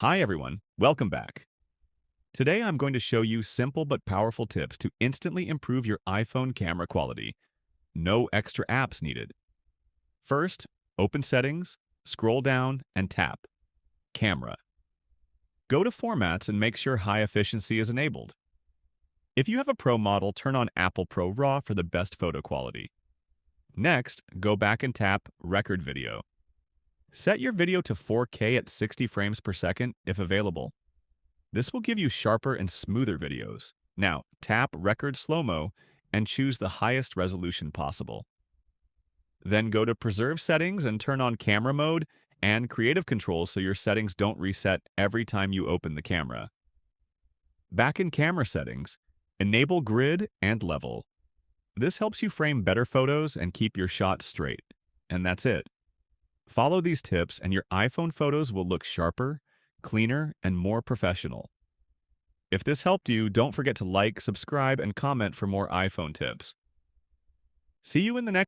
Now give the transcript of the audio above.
Hi everyone, welcome back. Today I'm going to show you simple but powerful tips to instantly improve your iPhone camera quality. No extra apps needed. First, open Settings, scroll down, and tap Camera. Go to Formats and make sure High Efficiency is enabled. If you have a Pro model, turn on Apple Pro RAW for the best photo quality. Next, go back and tap Record Video. Set your video to 4K at 60 frames per second if available. This will give you sharper and smoother videos. Now, tap Record Slow-Mo and choose the highest resolution possible. Then go to Preserve Settings and turn on Camera Mode and Creative Control so your settings don't reset every time you open the camera. Back in Camera Settings, enable Grid and Level. This helps you frame better photos and keep your shots straight. And that's it. Follow these tips and your iPhone photos will look sharper, cleaner, and more professional. If this helped you, don't forget to like, subscribe, and comment for more iPhone tips. See you in the next